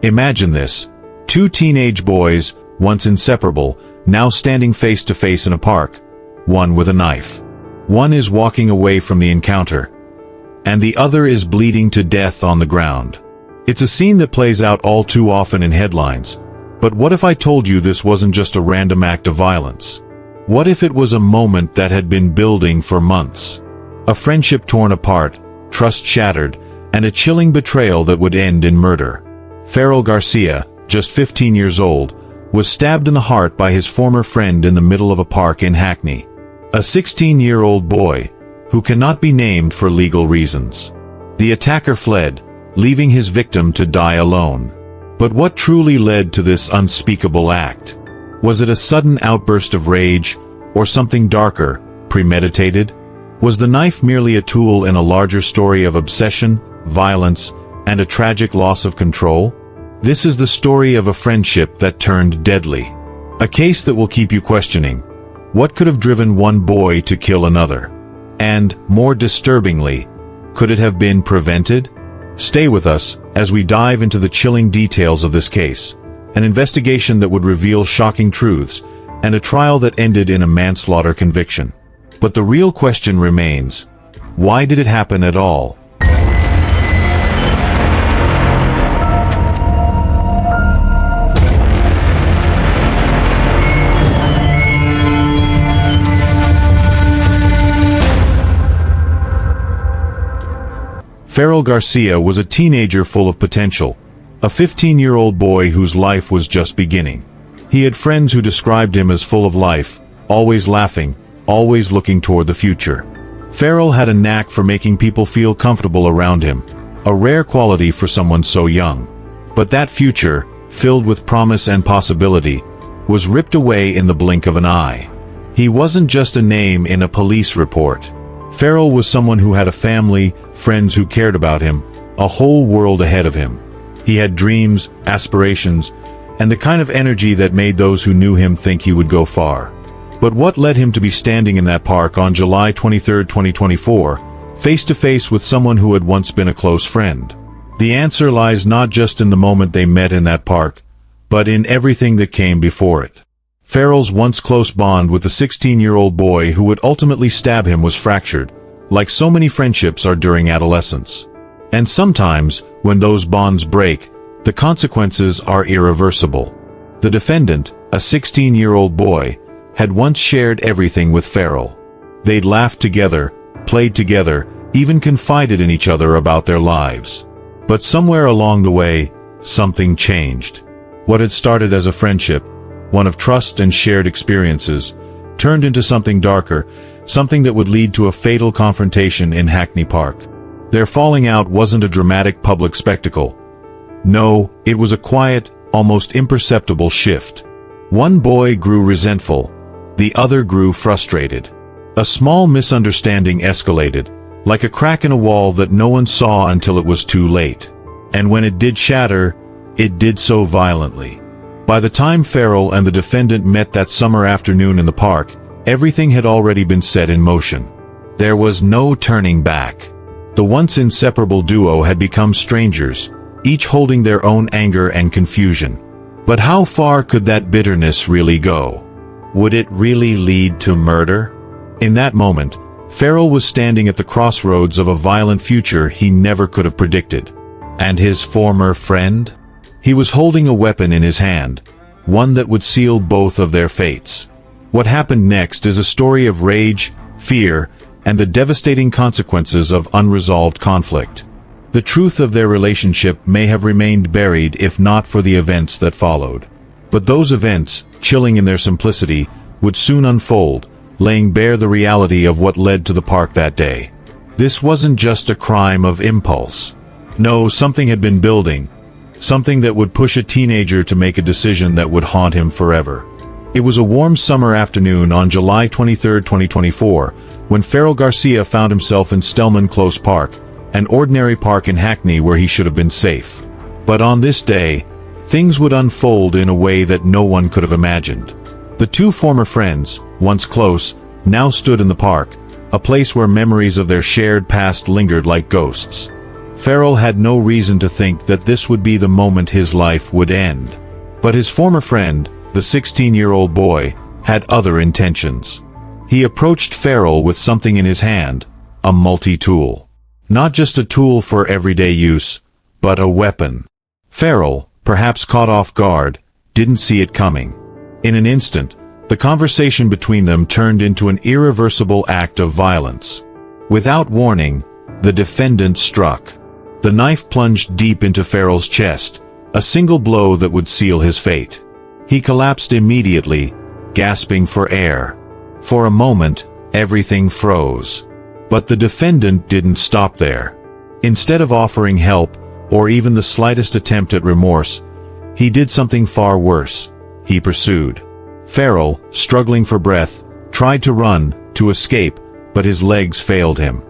Imagine this. Two teenage boys, once inseparable, now standing face to face in a park, one with a knife. One is walking away from the encounter, and the other is bleeding to death on the ground. It's a scene that plays out all too often in headlines. But what if I told you this wasn't just a random act of violence? What if it was a moment that had been building for months? A friendship torn apart, trust shattered, and a chilling betrayal that would end in murder. Pharell Garcia, just 15 years old, was stabbed in the heart by his former friend in the middle of a park in Hackney. A 16-year-old boy, who cannot be named for legal reasons. The attacker fled, leaving his victim to die alone. But what truly led to this unspeakable act? Was it a sudden outburst of rage, or something darker, premeditated? Was the knife merely a tool in a larger story of obsession, violence, and a tragic loss of control? This is the story of a friendship that turned deadly. A case that will keep you questioning. What could have driven one boy to kill another? And, more disturbingly, could it have been prevented? Stay with us as we dive into the chilling details of this case, an investigation that would reveal shocking truths, and a trial that ended in a manslaughter conviction. But the real question remains, why did it happen at all? Pharell Garcia was a teenager full of potential, a 15-year-old boy whose life was just beginning. He had friends who described him as full of life, always laughing, always looking toward the future. Pharell had a knack for making people feel comfortable around him, a rare quality for someone so young. But that future, filled with promise and possibility, was ripped away in the blink of an eye. He wasn't just a name in a police report. Pharell was someone who had a family, friends who cared about him, a whole world ahead of him. He had dreams, aspirations, and the kind of energy that made those who knew him think he would go far. But what led him to be standing in that park on July 23, 2024, face to face with someone who had once been a close friend? The answer lies not just in the moment they met in that park, but in everything that came before it. Pharrell's once close bond with the 16-year-old boy who would ultimately stab him was fractured, like so many friendships are during adolescence. And sometimes, when those bonds break, the consequences are irreversible. The defendant, a 16-year-old boy, had once shared everything with Pharell. They'd laughed together, played together, even confided in each other about their lives. But somewhere along the way, something changed. What had started as a friendship, one of trust and shared experiences, turned into something darker, something that would lead to a fatal confrontation in Hackney Park. Their falling out wasn't a dramatic public spectacle. No, it was a quiet, almost imperceptible shift. One boy grew resentful, the other grew frustrated. A small misunderstanding escalated, like a crack in a wall that no one saw until it was too late. And when it did shatter, it did so violently. By the time Pharell and the defendant met that summer afternoon in the park, everything had already been set in motion. There was no turning back. The once inseparable duo had become strangers, each holding their own anger and confusion. But how far could that bitterness really go? Would it really lead to murder? In that moment, Pharell was standing at the crossroads of a violent future he never could have predicted. And his former friend? He was holding a weapon in his hand, one that would seal both of their fates. What happened next is a story of rage, fear, and the devastating consequences of unresolved conflict. The truth of their relationship may have remained buried if not for the events that followed. But those events, chilling in their simplicity, would soon unfold, laying bare the reality of what led to the park that day. This wasn't just a crime of impulse. No, something had been building. Something that would push a teenager to make a decision that would haunt him forever. It was a warm summer afternoon on July 23, 2024, when Pharell Garcia found himself in Stillman Close Park, an ordinary park in Hackney where he should have been safe. But on this day, things would unfold in a way that no one could have imagined. The two former friends, once close, now stood in the park, a place where memories of their shared past lingered like ghosts. Pharell had no reason to think that this would be the moment his life would end. But his former friend, the 16-year-old boy, had other intentions. He approached Pharell with something in his hand, a multi-tool. Not just a tool for everyday use, but a weapon. Pharell, perhaps caught off guard, didn't see it coming. In an instant, the conversation between them turned into an irreversible act of violence. Without warning, the defendant struck. The knife plunged deep into Pharell's chest, a single blow that would seal his fate. He collapsed immediately, gasping for air. For a moment, everything froze. But the defendant didn't stop there. Instead of offering help, or even the slightest attempt at remorse, he did something far worse. He pursued. Pharell, struggling for breath, tried to run, to escape, but his legs failed him.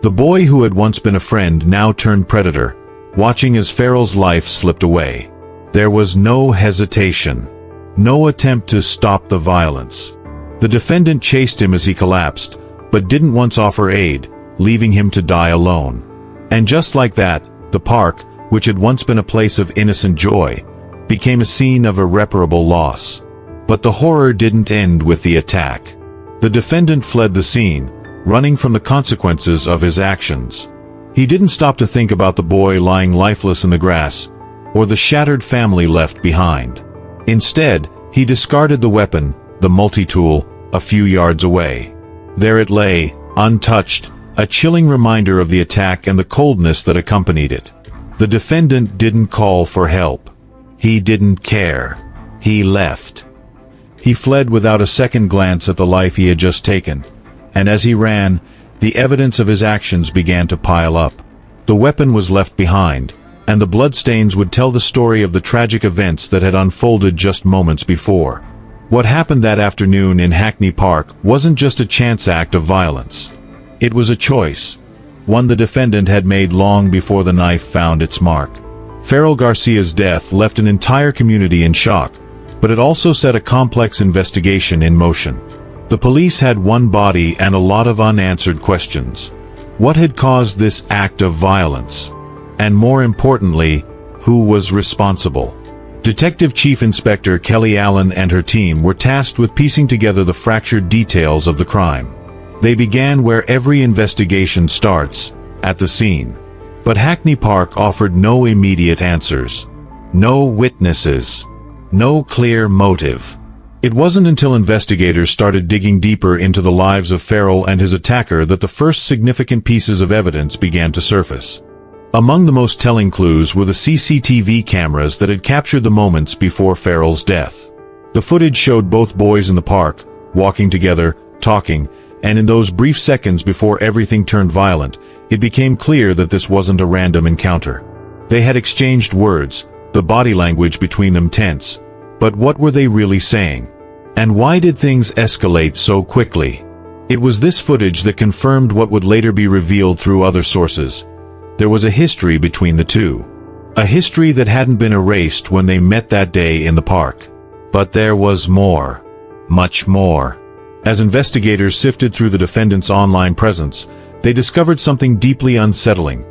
The boy who had once been a friend now turned predator, watching as Pharell's life slipped away. There was no hesitation. No attempt to stop the violence. The defendant chased him as he collapsed, but didn't once offer aid, leaving him to die alone. And just like that, the park, which had once been a place of innocent joy, became a scene of irreparable loss. But the horror didn't end with the attack. The defendant fled the scene, running from the consequences of his actions. He didn't stop to think about the boy lying lifeless in the grass, or the shattered family left behind. Instead, he discarded the weapon, the multi-tool, a few yards away. There it lay, untouched, a chilling reminder of the attack and the coldness that accompanied it. The defendant didn't call for help. He didn't care. He left. He fled without a second glance at the life he had just taken, and as he ran, the evidence of his actions began to pile up. The weapon was left behind, and the bloodstains would tell the story of the tragic events that had unfolded just moments before. What happened that afternoon in Hackney Park wasn't just a chance act of violence. It was a choice, one the defendant had made long before the knife found its mark. Pharell Garcia's death left an entire community in shock, but it also set a complex investigation in motion. The police had one body and a lot of unanswered questions. What had caused this act of violence? And more importantly, who was responsible? Detective Chief Inspector Kelly Allen and her team were tasked with piecing together the fractured details of the crime. They began where every investigation starts, at the scene. But Hackney Park offered no immediate answers. No witnesses. No clear motive. It wasn't until investigators started digging deeper into the lives of Pharell and his attacker that the first significant pieces of evidence began to surface. Among the most telling clues were the CCTV cameras that had captured the moments before Pharell's death. The footage showed both boys in the park, walking together, talking, and in those brief seconds before everything turned violent, it became clear that this wasn't a random encounter. They had exchanged words, the body language between them tense. But what were they really saying? And why did things escalate so quickly? It was this footage that confirmed what would later be revealed through other sources. There was a history between the two. A history that hadn't been erased when they met that day in the park. But there was more. Much more. As investigators sifted through the defendant's online presence, they discovered something deeply unsettling.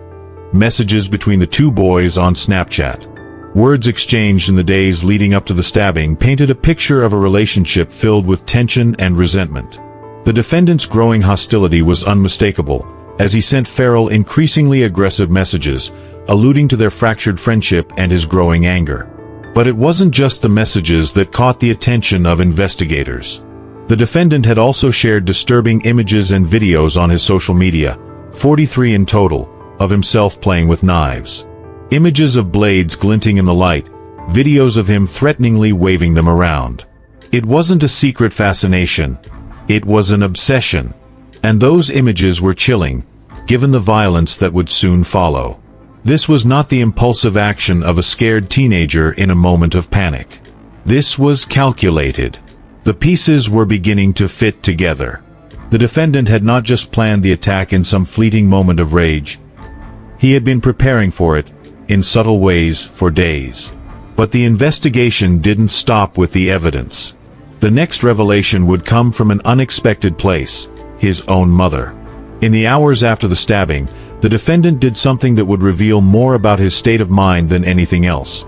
Messages between the two boys on Snapchat. Words exchanged in the days leading up to the stabbing painted a picture of a relationship filled with tension and resentment. The defendant's growing hostility was unmistakable, as he sent Pharell increasingly aggressive messages, alluding to their fractured friendship and his growing anger. But it wasn't just the messages that caught the attention of investigators. The defendant had also shared disturbing images and videos on his social media, 43 in total, of himself playing with knives. Images of blades glinting in the light, videos of him threateningly waving them around. It wasn't a secret fascination, it was an obsession. And those images were chilling, given the violence that would soon follow. This was not the impulsive action of a scared teenager in a moment of panic. This was calculated. The pieces were beginning to fit together. The defendant had not just planned the attack in some fleeting moment of rage. He had been preparing for it, in subtle ways, for days. But the investigation didn't stop with the evidence. The next revelation would come from an unexpected place, his own mother. In the hours after the stabbing, The defendant did something that would reveal more about his state of mind than anything else.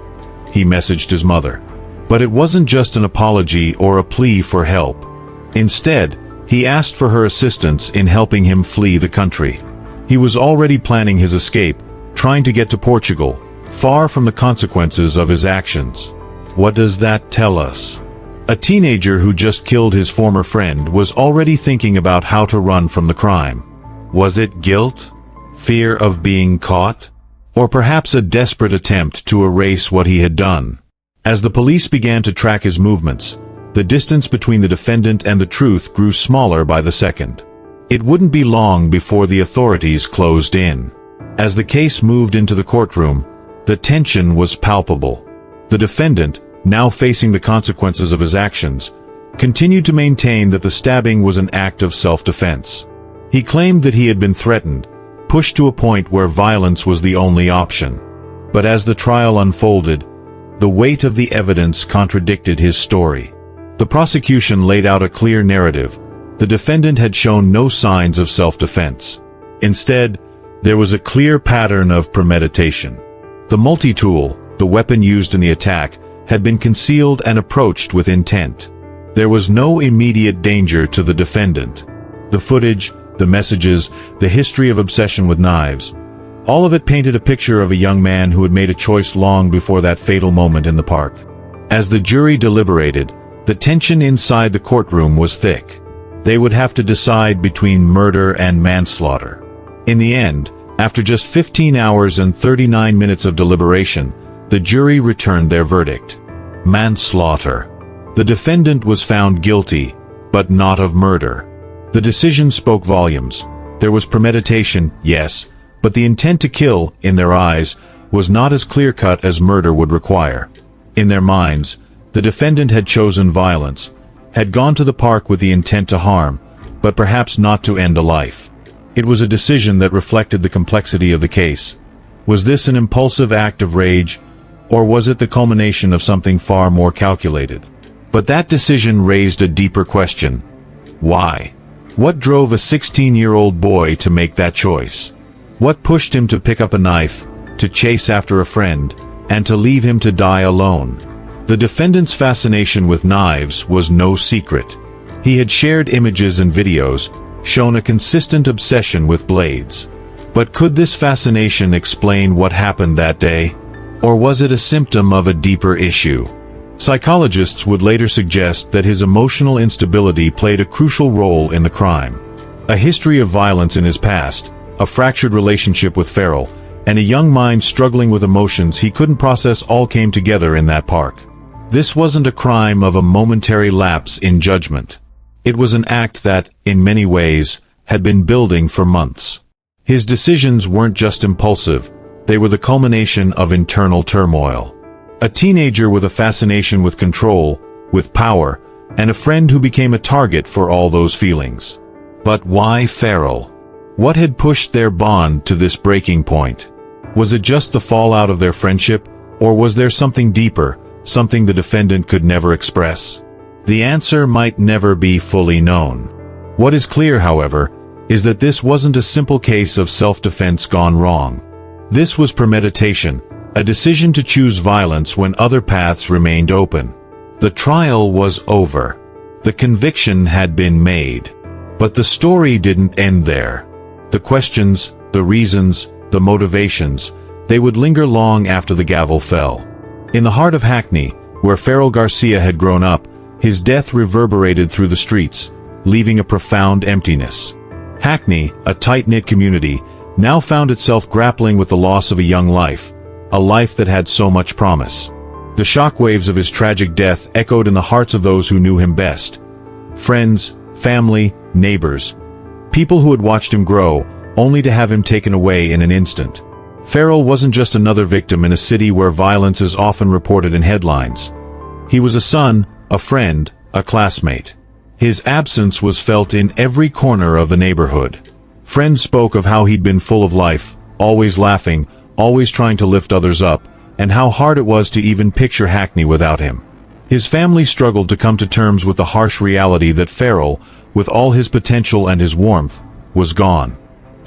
He messaged his mother. But it wasn't just an apology or a plea for help. Instead, he asked for her assistance in helping him flee the country. He was already planning his escape, trying to get to Portugal, far from the consequences of his actions. What does that tell us? A teenager who just killed his former friend was already thinking about how to run from the crime. Was it guilt? Fear of being caught? Or perhaps a desperate attempt to erase what he had done? As the police began to track his movements, the distance between the defendant and the truth grew smaller by the second. It wouldn't be long before the authorities closed in. As the case moved into the courtroom, the tension was palpable. The defendant, now facing the consequences of his actions, continued to maintain that the stabbing was an act of self-defense. He claimed that he had been threatened, pushed to a point where violence was the only option. But as the trial unfolded, the weight of the evidence contradicted his story. The prosecution laid out a clear narrative. The defendant had shown no signs of self-defense. Instead, there was a clear pattern of premeditation. The multi-tool, the weapon used in the attack, had been concealed and approached with intent. There was no immediate danger to the defendant. The footage, the messages, the history of obsession with knives, all of it painted a picture of a young man who had made a choice long before that fatal moment in the park. As the jury deliberated, the tension inside the courtroom was thick. They would have to decide between murder and manslaughter. In the end, after just 15 hours and 39 minutes of deliberation, the jury returned their verdict. Manslaughter. The defendant was found guilty, but not of murder. The decision spoke volumes. There was premeditation, yes, but the intent to kill, in their eyes, was not as clear-cut as murder would require. In their minds, the defendant had chosen violence, had gone to the park with the intent to harm, but perhaps not to end a life. It was a decision that reflected the complexity of the case. Was this an impulsive act of rage, or was it the culmination of something far more calculated? But that decision raised a deeper question. Why? What drove a 16-year-old boy to make that choice? What pushed him to pick up a knife, to chase after a friend, and to leave him to die alone? The defendant's fascination with knives was no secret. He had shared images and videos, shown a consistent obsession with blades. But could this fascination explain what happened that day? Or was it a symptom of a deeper issue? Psychologists would later suggest that his emotional instability played a crucial role in the crime. A history of violence in his past, a fractured relationship with Pharell, and a young mind struggling with emotions he couldn't process all came together in that park. This wasn't a crime of a momentary lapse in judgment. It was an act that, in many ways, had been building for months. His decisions weren't just impulsive, they were the culmination of internal turmoil. A teenager with a fascination with control, with power, and a friend who became a target for all those feelings. But why Pharell? What had pushed their bond to this breaking point? Was it just the fallout of their friendship, or was there something deeper, something the defendant could never express? The answer might never be fully known. What is clear, however, is that this wasn't a simple case of self-defense gone wrong. This was premeditation, a decision to choose violence when other paths remained open. The trial was over. The conviction had been made. But the story didn't end there. The questions, the reasons, the motivations, they would linger long after the gavel fell. In the heart of Hackney, where Pharell Garcia had grown up, his death reverberated through the streets, leaving a profound emptiness. Hackney, a tight-knit community, now found itself grappling with the loss of a young life, a life that had so much promise. The shockwaves of his tragic death echoed in the hearts of those who knew him best. Friends, family, neighbors, people who had watched him grow, only to have him taken away in an instant. Pharell wasn't just another victim in a city where violence is often reported in headlines. He was a son, a friend, a classmate. His absence was felt in every corner of the neighborhood. Friends spoke of how he'd been full of life, always laughing, always trying to lift others up, and how hard it was to even picture Hackney without him. His family struggled to come to terms with the harsh reality that Pharell, with all his potential and his warmth, was gone.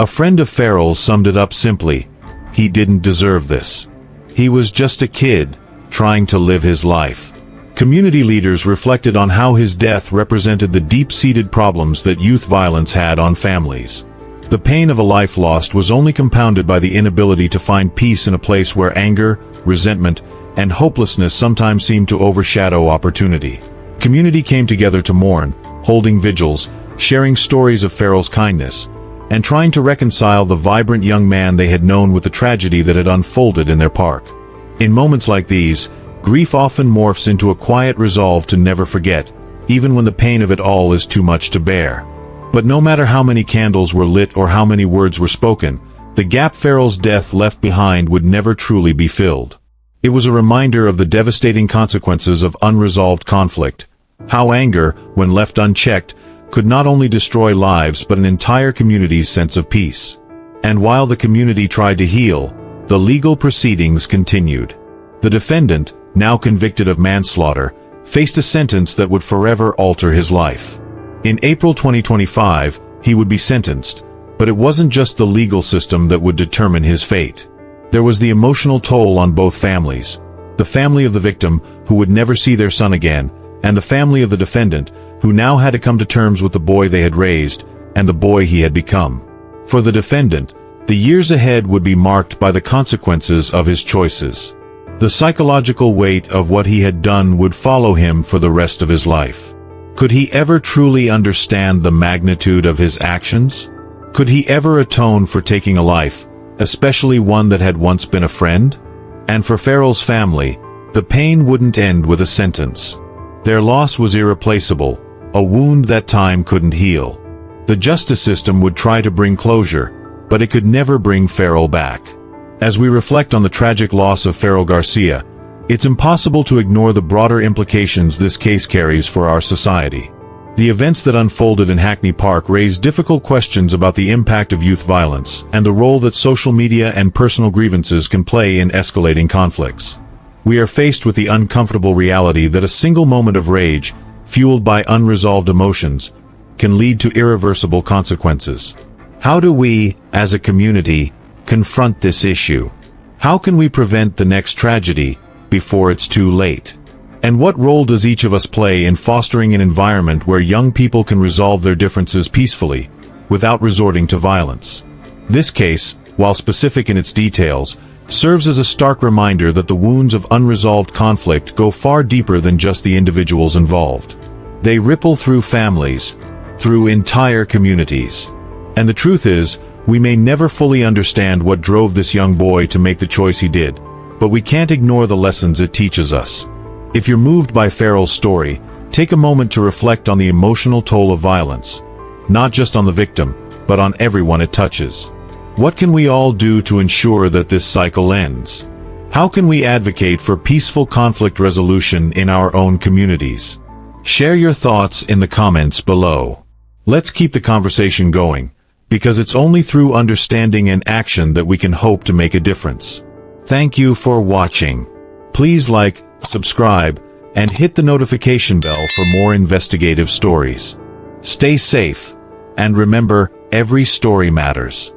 A friend of Pharrell's summed it up simply: he didn't deserve this. He was just a kid, trying to live his life. Community leaders reflected on how his death represented the deep-seated problems that youth violence had on families. The pain of a life lost was only compounded by the inability to find peace in a place where anger, resentment, and hopelessness sometimes seemed to overshadow opportunity. Community came together to mourn, holding vigils, sharing stories of Pharrell's kindness, and trying to reconcile the vibrant young man they had known with the tragedy that had unfolded in their park. In moments like these, grief often morphs into a quiet resolve to never forget, even when the pain of it all is too much to bear. But no matter how many candles were lit or how many words were spoken, the gap Pharrell's death left behind would never truly be filled. It was a reminder of the devastating consequences of unresolved conflict, how anger, when left unchecked, could not only destroy lives but an entire community's sense of peace. And while the community tried to heal, the legal proceedings continued. The defendant, now convicted of manslaughter, faced a sentence that would forever alter his life. In April 2025, he would be sentenced, but it wasn't just the legal system that would determine his fate. There was the emotional toll on both families: the family of the victim, who would never see their son again, and the family of the defendant, who now had to come to terms with the boy they had raised, and the boy he had become. For the defendant, the years ahead would be marked by the consequences of his choices. The psychological weight of what he had done would follow him for the rest of his life. Could he ever truly understand the magnitude of his actions? Could he ever atone for taking a life, especially one that had once been a friend? And for Pharrell's family, the pain wouldn't end with a sentence. Their loss was irreplaceable, a wound that time couldn't heal. The justice system would try to bring closure, but it could never bring Pharrell back. As we reflect on the tragic loss of Pharell Garcia, it's impossible to ignore the broader implications this case carries for our society. The events that unfolded in Hackney Park raise difficult questions about the impact of youth violence and the role that social media and personal grievances can play in escalating conflicts. We are faced with the uncomfortable reality that a single moment of rage, fueled by unresolved emotions, can lead to irreversible consequences. How do we, as a community, confront this issue? How can we prevent the next tragedy before it's too late? And what role does each of us play in fostering an environment where young people can resolve their differences peacefully, without resorting to violence? This case, while specific in its details, serves as a stark reminder that the wounds of unresolved conflict go far deeper than just the individuals involved. They ripple through families, through entire communities. And the truth is, we may never fully understand what drove this young boy to make the choice he did, but we can't ignore the lessons it teaches us. If you're moved by Pharrell's story, take a moment to reflect on the emotional toll of violence, not just on the victim, but on everyone it touches. What can we all do to ensure that this cycle ends? How can we advocate for peaceful conflict resolution in our own communities? Share your thoughts in the comments below. Let's keep the conversation going, because it's only through understanding and action that we can hope to make a difference. Thank you for watching. Please like, subscribe, and hit the notification bell for more investigative stories. Stay safe, and remember, every story matters.